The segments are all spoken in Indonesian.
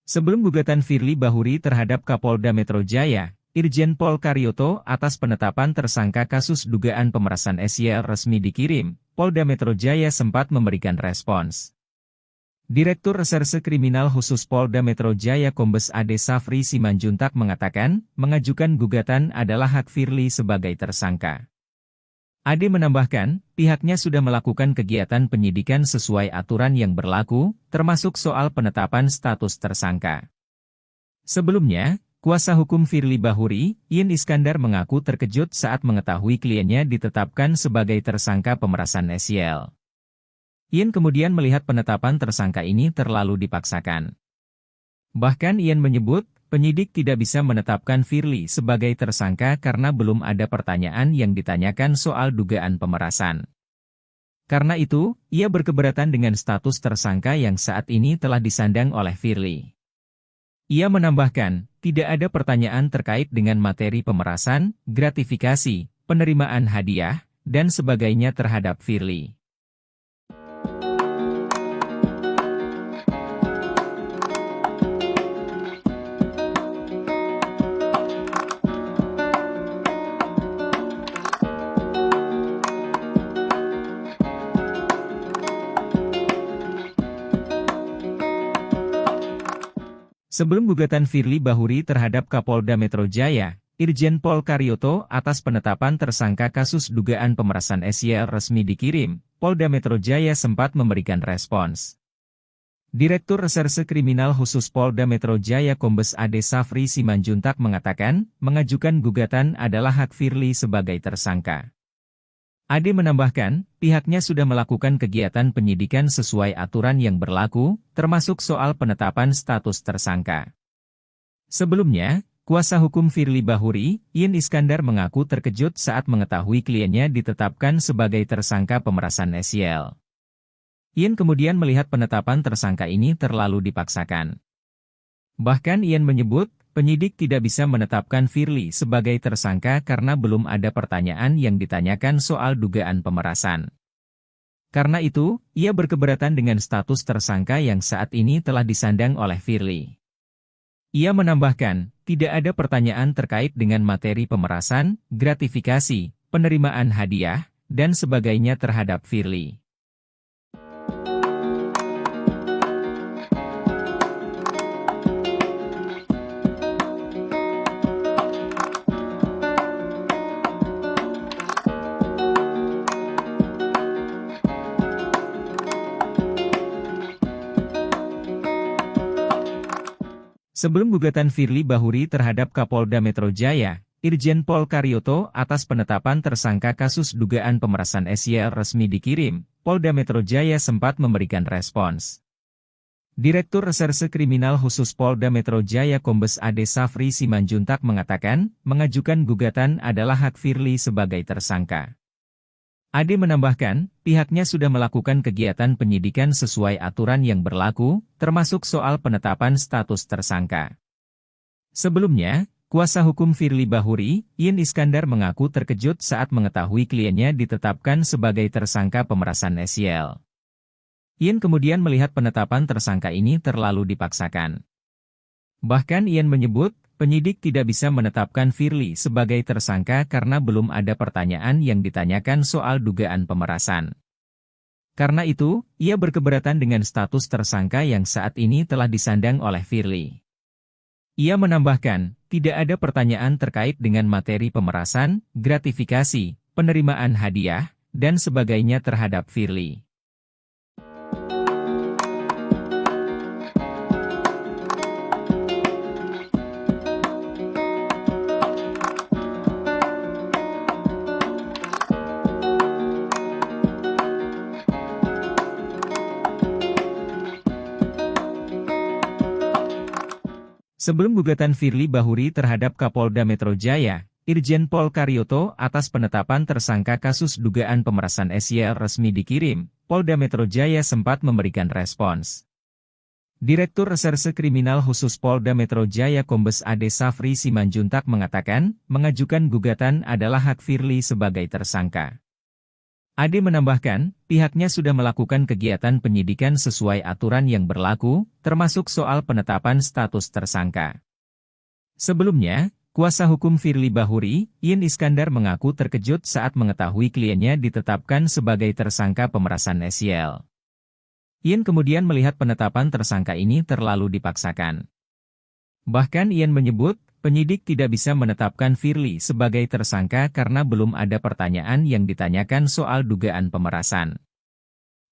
Sebelum gugatan Firly Bahuri terhadap Kapolda Metro Jaya, Irjen Pol Karyoto atas penetapan tersangka kasus dugaan pemerasan SYL resmi dikirim, Polda Metro Jaya sempat memberikan respons. Direktur Reserse Kriminal Khusus Polda Metro Jaya Kombes Ade Safri Simanjuntak mengatakan, mengajukan gugatan adalah hak Firly sebagai tersangka. Ade menambahkan, pihaknya sudah melakukan kegiatan penyidikan sesuai aturan yang berlaku, termasuk soal penetapan status tersangka. Sebelumnya, kuasa hukum Firly Bahuri, Yin Iskandar mengaku terkejut saat mengetahui kliennya ditetapkan sebagai tersangka pemerasan SYL. Yin kemudian melihat penetapan tersangka ini terlalu dipaksakan. Bahkan Yin menyebut, penyidik tidak bisa menetapkan Firly sebagai tersangka karena belum ada pertanyaan yang ditanyakan soal dugaan pemerasan. Karena itu, ia berkeberatan dengan status tersangka yang saat ini telah disandang oleh Firly. Ia menambahkan, tidak ada pertanyaan terkait dengan materi pemerasan, gratifikasi, penerimaan hadiah, dan sebagainya terhadap Firly. Sebelum gugatan Firly Bahuri terhadap Kapolda Metro Jaya, Irjen Pol Karyoto atas penetapan tersangka kasus dugaan pemerasan SYL resmi dikirim, Polda Metro Jaya sempat memberikan respons. Direktur Reserse Kriminal Khusus Polda Metro Jaya Kombes Ade Safri Simanjuntak mengatakan, mengajukan gugatan adalah hak Firly sebagai tersangka. Ade menambahkan, pihaknya sudah melakukan kegiatan penyidikan sesuai aturan yang berlaku, termasuk soal penetapan status tersangka. Sebelumnya, kuasa hukum Firly Bahuri, Yin Iskandar mengaku terkejut saat mengetahui kliennya ditetapkan sebagai tersangka pemerasan SYL. Yin kemudian melihat penetapan tersangka ini terlalu dipaksakan. Bahkan Yin menyebut, penyidik tidak bisa menetapkan Firly sebagai tersangka karena belum ada pertanyaan yang ditanyakan soal dugaan pemerasan. Karena itu, ia berkeberatan dengan status tersangka yang saat ini telah disandang oleh Firly. Ia menambahkan, tidak ada pertanyaan terkait dengan materi pemerasan, gratifikasi, penerimaan hadiah, dan sebagainya terhadap Firly. Sebelum gugatan Firly Bahuri terhadap Kapolda Metro Jaya, Irjen Pol Karyoto atas penetapan tersangka kasus dugaan pemerasan SYL resmi dikirim, Polda Metro Jaya sempat memberikan respons. Direktur Reserse Kriminal Khusus Polda Metro Jaya Kombes Ade Safri Simanjuntak mengatakan, mengajukan gugatan adalah hak Firly sebagai tersangka. Ade menambahkan, pihaknya sudah melakukan kegiatan penyidikan sesuai aturan yang berlaku, termasuk soal penetapan status tersangka. Sebelumnya, kuasa hukum Firly Bahuri, Yin Iskandar mengaku terkejut saat mengetahui kliennya ditetapkan sebagai tersangka pemerasan SYL. Yin kemudian melihat penetapan tersangka ini terlalu dipaksakan. Bahkan Yin menyebut, penyidik tidak bisa menetapkan Firly sebagai tersangka karena belum ada pertanyaan yang ditanyakan soal dugaan pemerasan. Karena itu, ia berkeberatan dengan status tersangka yang saat ini telah disandang oleh Firly. Ia menambahkan, tidak ada pertanyaan terkait dengan materi pemerasan, gratifikasi, penerimaan hadiah, dan sebagainya terhadap Firly. Sebelum gugatan Firly Bahuri terhadap Kapolda Metro Jaya, Irjen Pol Karyoto atas penetapan tersangka kasus dugaan pemerasan SYL resmi dikirim, Polda Metro Jaya sempat memberikan respons. Direktur Reserse Kriminal Khusus Polda Metro Jaya Kombes Ade Safri Simanjuntak mengatakan, mengajukan gugatan adalah hak Firly sebagai tersangka. Ade menambahkan, pihaknya sudah melakukan kegiatan penyidikan sesuai aturan yang berlaku, termasuk soal penetapan status tersangka. Sebelumnya, kuasa hukum Firly Bahuri, Yin Iskandar mengaku terkejut saat mengetahui kliennya ditetapkan sebagai tersangka pemerasan SYL. Yin kemudian melihat penetapan tersangka ini terlalu dipaksakan. Bahkan Yin menyebut, penyidik tidak bisa menetapkan Firly sebagai tersangka karena belum ada pertanyaan yang ditanyakan soal dugaan pemerasan.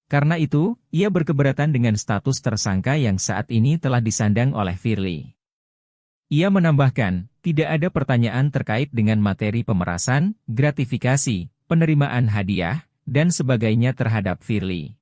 Karena itu, ia berkeberatan dengan status tersangka yang saat ini telah disandang oleh Firly. Ia menambahkan, tidak ada pertanyaan terkait dengan materi pemerasan, gratifikasi, penerimaan hadiah, dan sebagainya terhadap Firly.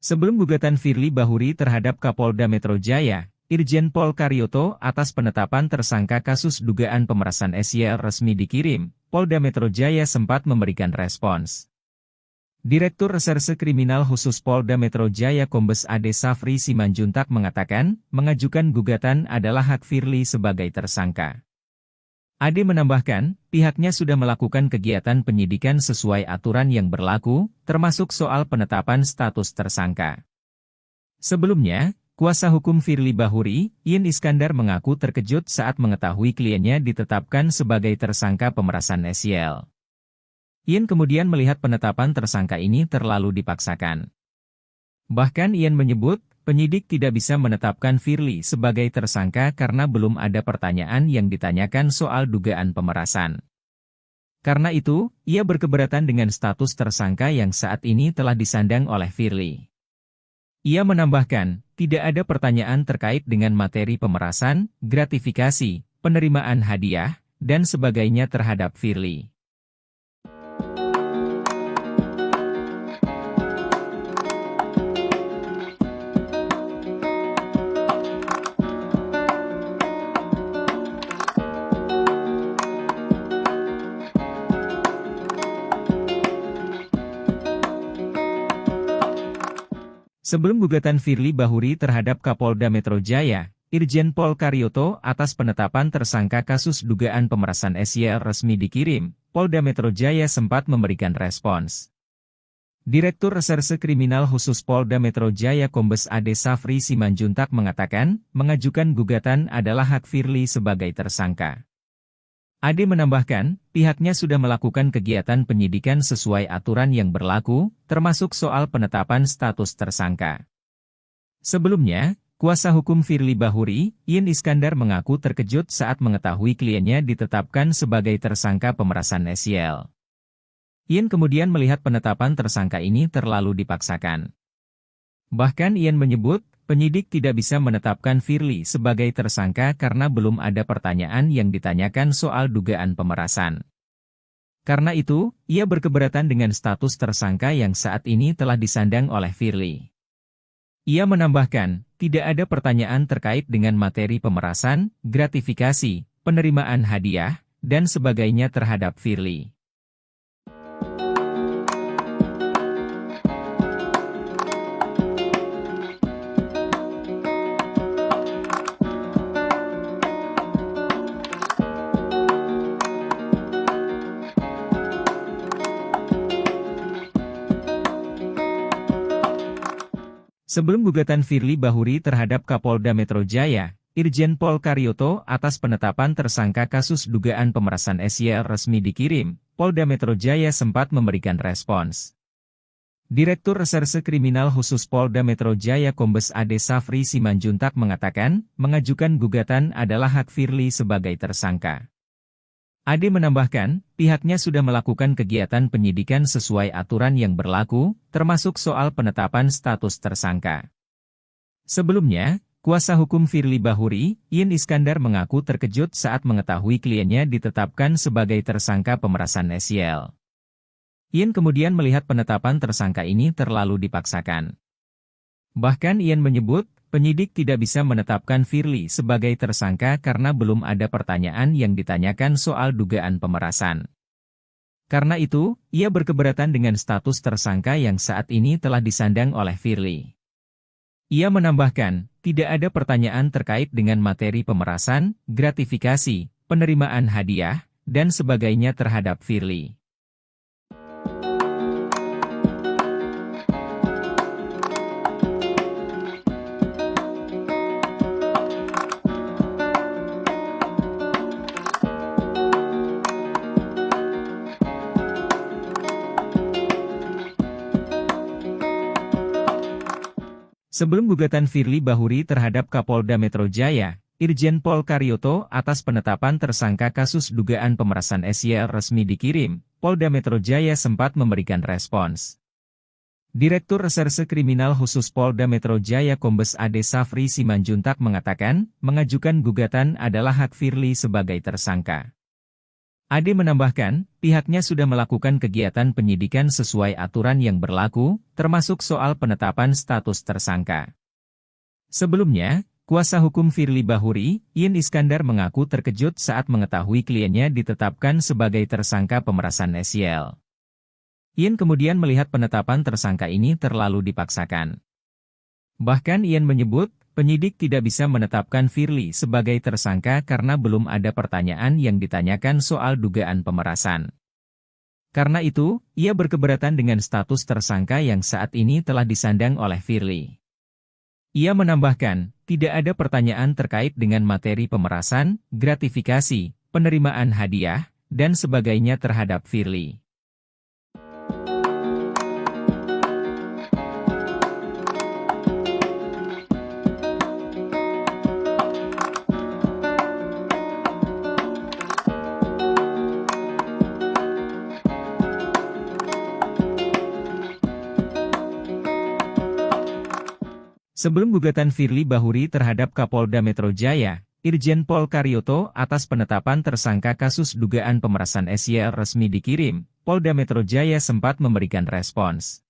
Sebelum gugatan Firly Bahuri terhadap Kapolda Metro Jaya, Irjen Pol Karyoto atas penetapan tersangka kasus dugaan pemerasan SYL resmi dikirim, Polda Metro Jaya sempat memberikan respons. Direktur Reserse Kriminal Khusus Polda Metro Jaya Kombes Ade Safri Simanjuntak mengatakan, mengajukan gugatan adalah hak Firly sebagai tersangka. Ade menambahkan, pihaknya sudah melakukan kegiatan penyidikan sesuai aturan yang berlaku, termasuk soal penetapan status tersangka. Sebelumnya, kuasa hukum Firly Bahuri, Yin Iskandar mengaku terkejut saat mengetahui kliennya ditetapkan sebagai tersangka pemerasan SYL. Yin kemudian melihat penetapan tersangka ini terlalu dipaksakan. Bahkan Yin menyebut, penyidik tidak bisa menetapkan Firly sebagai tersangka karena belum ada pertanyaan yang ditanyakan soal dugaan pemerasan. Karena itu, ia berkeberatan dengan status tersangka yang saat ini telah disandang oleh Firly. Ia menambahkan, tidak ada pertanyaan terkait dengan materi pemerasan, gratifikasi, penerimaan hadiah, dan sebagainya terhadap Firly. Sebelum gugatan Firly Bahuri terhadap Kapolda Metro Jaya, Irjen Pol Karyoto atas penetapan tersangka kasus dugaan pemerasan SYL resmi dikirim, Polda Metro Jaya sempat memberikan respons. Direktur Reserse Kriminal Khusus Polda Metro Jaya Kombes Ade Safri Simanjuntak mengatakan, mengajukan gugatan adalah hak Firly sebagai tersangka. Ade menambahkan, pihaknya sudah melakukan kegiatan penyidikan sesuai aturan yang berlaku, termasuk soal penetapan status tersangka. Sebelumnya, kuasa hukum Firly Bahuri, Yin Iskandar mengaku terkejut saat mengetahui kliennya ditetapkan sebagai tersangka pemerasan SYL. Yin kemudian melihat penetapan tersangka ini terlalu dipaksakan. Bahkan Yin menyebut, penyidik tidak bisa menetapkan Firly sebagai tersangka karena belum ada pertanyaan yang ditanyakan soal dugaan pemerasan. Karena itu, ia berkeberatan dengan status tersangka yang saat ini telah disandang oleh Firly. Ia menambahkan, tidak ada pertanyaan terkait dengan materi pemerasan, gratifikasi, penerimaan hadiah, dan sebagainya terhadap Firly. Sebelum gugatan Firly Bahuri terhadap Kapolda Metro Jaya, Irjen Pol Karyoto atas penetapan tersangka kasus dugaan pemerasan SYL resmi dikirim, Polda Metro Jaya sempat memberikan respons. Direktur Reserse Kriminal Khusus Polda Metro Jaya Kombes Ade Safri Simanjuntak mengatakan, mengajukan gugatan adalah hak Firly sebagai tersangka. Ade menambahkan, pihaknya sudah melakukan kegiatan penyidikan sesuai aturan yang berlaku, termasuk soal penetapan status tersangka. Sebelumnya, kuasa hukum Firly Bahuri, Yin Iskandar mengaku terkejut saat mengetahui kliennya ditetapkan sebagai tersangka pemerasan SYL. Yin kemudian melihat penetapan tersangka ini terlalu dipaksakan. Bahkan Yin menyebut, penyidik tidak bisa menetapkan Firly sebagai tersangka karena belum ada pertanyaan yang ditanyakan soal dugaan pemerasan. Karena itu, ia berkeberatan dengan status tersangka yang saat ini telah disandang oleh Firly. Ia menambahkan, tidak ada pertanyaan terkait dengan materi pemerasan, gratifikasi, penerimaan hadiah, dan sebagainya terhadap Firly. Sebelum gugatan Firly Bahuri terhadap Kapolda Metro Jaya, Irjen Pol Karyoto atas penetapan tersangka kasus dugaan pemerasan SYL resmi dikirim, Polda Metro Jaya sempat memberikan respons. Direktur Reserse Kriminal Khusus Polda Metro Jaya Kombes Ade Safri Simanjuntak mengatakan, mengajukan gugatan adalah hak Firly sebagai tersangka. Ade menambahkan, pihaknya sudah melakukan kegiatan penyidikan sesuai aturan yang berlaku, termasuk soal penetapan status tersangka. Sebelumnya, kuasa hukum Firly Bahuri, Ian Iskandar mengaku terkejut saat mengetahui kliennya ditetapkan sebagai tersangka pemerasan SYL. Ian kemudian melihat penetapan tersangka ini terlalu dipaksakan. Bahkan Ian menyebut, penyidik tidak bisa menetapkan Firly sebagai tersangka karena belum ada pertanyaan yang ditanyakan soal dugaan pemerasan. Karena itu, ia berkeberatan dengan status tersangka yang saat ini telah disandang oleh Firly. Ia menambahkan, tidak ada pertanyaan terkait dengan materi pemerasan, gratifikasi, penerimaan hadiah, dan sebagainya terhadap Firly. Sebelum gugatan Firly Bahuri terhadap Kapolda Metro Jaya, Irjen Pol Karyoto atas penetapan tersangka kasus dugaan pemerasan SYL resmi dikirim, Polda Metro Jaya sempat memberikan respons.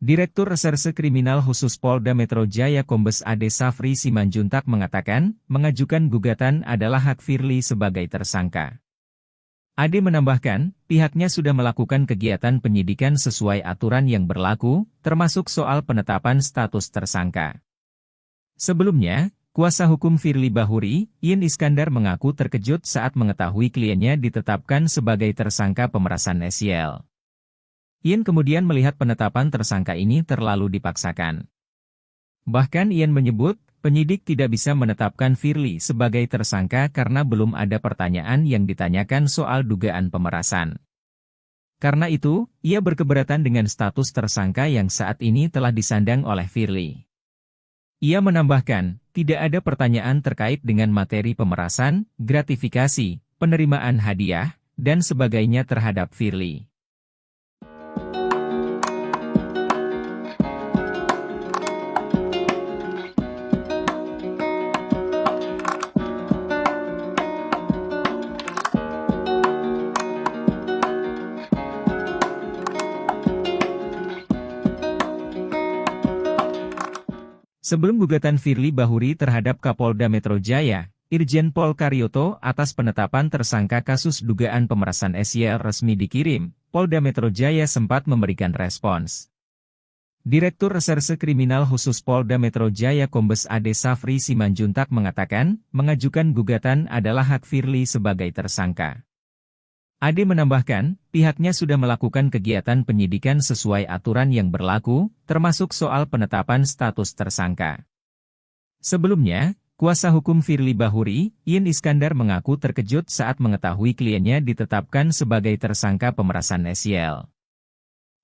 Direktur Reserse Kriminal Khusus Polda Metro Jaya Kombes Ade Safri Simanjuntak mengatakan, mengajukan gugatan adalah hak Firly sebagai tersangka. Ade menambahkan, pihaknya sudah melakukan kegiatan penyidikan sesuai aturan yang berlaku, termasuk soal penetapan status tersangka. Sebelumnya, kuasa hukum Firly Bahuri, Ian Iskandar mengaku terkejut saat mengetahui kliennya ditetapkan sebagai tersangka pemerasan SYL. Ian kemudian melihat penetapan tersangka ini terlalu dipaksakan. Bahkan Ian menyebut, penyidik tidak bisa menetapkan Firly sebagai tersangka karena belum ada pertanyaan yang ditanyakan soal dugaan pemerasan. Karena itu, ia berkeberatan dengan status tersangka yang saat ini telah disandang oleh Firly. Ia menambahkan, tidak ada pertanyaan terkait dengan materi pemerasan, gratifikasi, penerimaan hadiah, dan sebagainya terhadap Firly. Sebelum gugatan Firly Bahuri terhadap Kapolda Metro Jaya, Irjen Pol Karyoto atas penetapan tersangka kasus dugaan pemerasan SYL resmi dikirim, Polda Metro Jaya sempat memberikan respons. Direktur Reserse Kriminal Khusus Polda Metro Jaya Kombes Ade Safri Simanjuntak mengatakan, mengajukan gugatan adalah hak Firly sebagai tersangka. Ade menambahkan, pihaknya sudah melakukan kegiatan penyidikan sesuai aturan yang berlaku, termasuk soal penetapan status tersangka. Sebelumnya, kuasa hukum Firly Bahuri, Ian Iskandar mengaku terkejut saat mengetahui kliennya ditetapkan sebagai tersangka pemerasan SYL.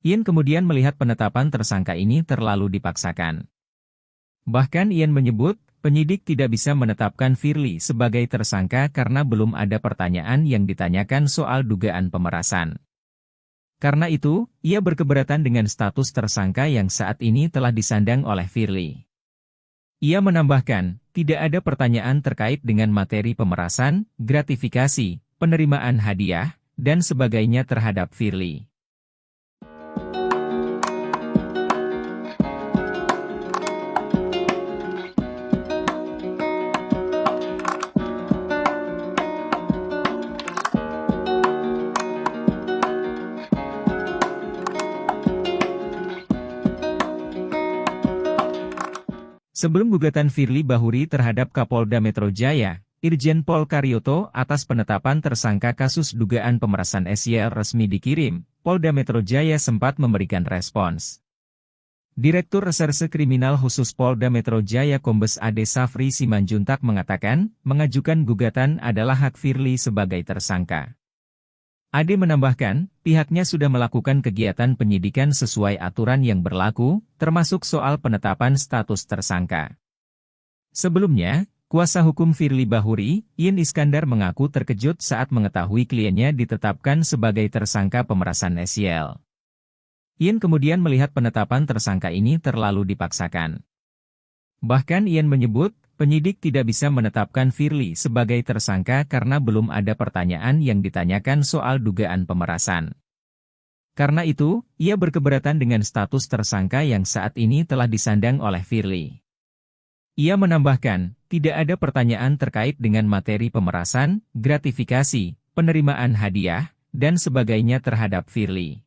Ian kemudian melihat penetapan tersangka ini terlalu dipaksakan. Bahkan Ian menyebut, penyidik tidak bisa menetapkan Firly sebagai tersangka karena belum ada pertanyaan yang ditanyakan soal dugaan pemerasan. Karena itu, ia berkeberatan dengan status tersangka yang saat ini telah disandang oleh Firly. Ia menambahkan, tidak ada pertanyaan terkait dengan materi pemerasan, gratifikasi, penerimaan hadiah, dan sebagainya terhadap Firly. Sebelum gugatan Firly Bahuri terhadap Kapolda Metro Jaya, Irjen Pol Karyoto atas penetapan tersangka kasus dugaan pemerasan SYL resmi dikirim, Polda Metro Jaya sempat memberikan respons. Direktur Reserse Kriminal Khusus Polda Metro Jaya Kombes Ade Safri Simanjuntak mengatakan, mengajukan gugatan adalah hak Firly sebagai tersangka. Ade menambahkan, pihaknya sudah melakukan kegiatan penyidikan sesuai aturan yang berlaku, termasuk soal penetapan status tersangka. Sebelumnya, kuasa hukum Firly Bahuri, Ian Iskandar mengaku terkejut saat mengetahui kliennya ditetapkan sebagai tersangka pemerasan SYL. Ian kemudian melihat penetapan tersangka ini terlalu dipaksakan. Bahkan Ian menyebut, penyidik tidak bisa menetapkan Firly sebagai tersangka karena belum ada pertanyaan yang ditanyakan soal dugaan pemerasan. Karena itu, ia berkeberatan dengan status tersangka yang saat ini telah disandang oleh Firly. Ia menambahkan, tidak ada pertanyaan terkait dengan materi pemerasan, gratifikasi, penerimaan hadiah, dan sebagainya terhadap Firly.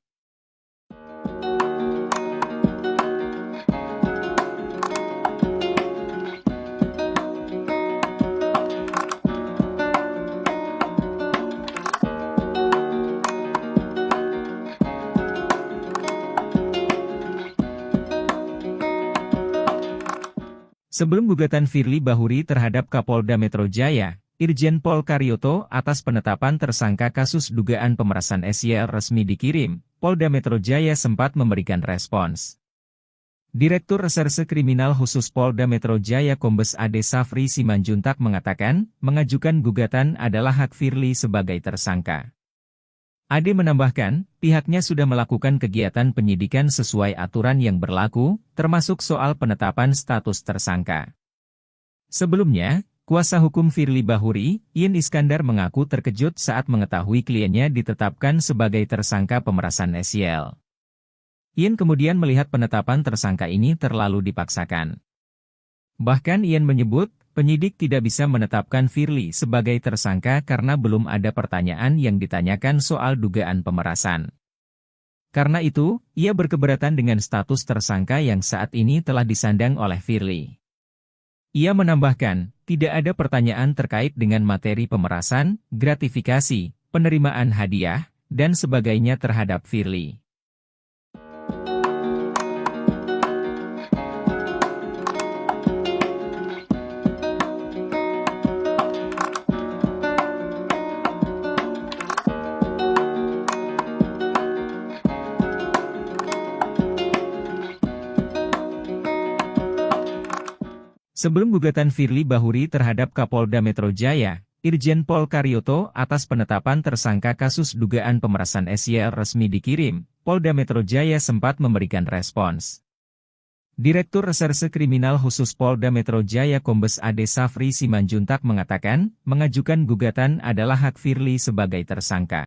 Sebelum gugatan Firly Bahuri terhadap Kapolda Metro Jaya, Irjen Pol Karyoto atas penetapan tersangka kasus dugaan pemerasan SYL resmi dikirim, Polda Metro Jaya sempat memberikan respons. Direktur Reserse Kriminal Khusus Polda Metro Jaya Kombes Ade Safri Simanjuntak mengatakan, mengajukan gugatan adalah hak Firly sebagai tersangka. Ade menambahkan, pihaknya sudah melakukan kegiatan penyidikan sesuai aturan yang berlaku, termasuk soal penetapan status tersangka. Sebelumnya, kuasa hukum Firly Bahuri, Ian Iskandar mengaku terkejut saat mengetahui kliennya ditetapkan sebagai tersangka pemerasan SYL. Ian kemudian melihat penetapan tersangka ini terlalu dipaksakan. Bahkan Ian menyebut, penyidik tidak bisa menetapkan Firly sebagai tersangka karena belum ada pertanyaan yang ditanyakan soal dugaan pemerasan. Karena itu, ia berkeberatan dengan status tersangka yang saat ini telah disandang oleh Firly. Ia menambahkan, tidak ada pertanyaan terkait dengan materi pemerasan, gratifikasi, penerimaan hadiah, dan sebagainya terhadap Firly. Sebelum gugatan Firly Bahuri terhadap Kapolda Metro Jaya, Irjen Pol Karyoto atas penetapan tersangka kasus dugaan pemerasan SYL resmi dikirim, Polda Metro Jaya sempat memberikan respons. Direktur Reserse Kriminal Khusus Polda Metro Jaya Kombes Ade Safri Simanjuntak mengatakan, mengajukan gugatan adalah hak Firly sebagai tersangka.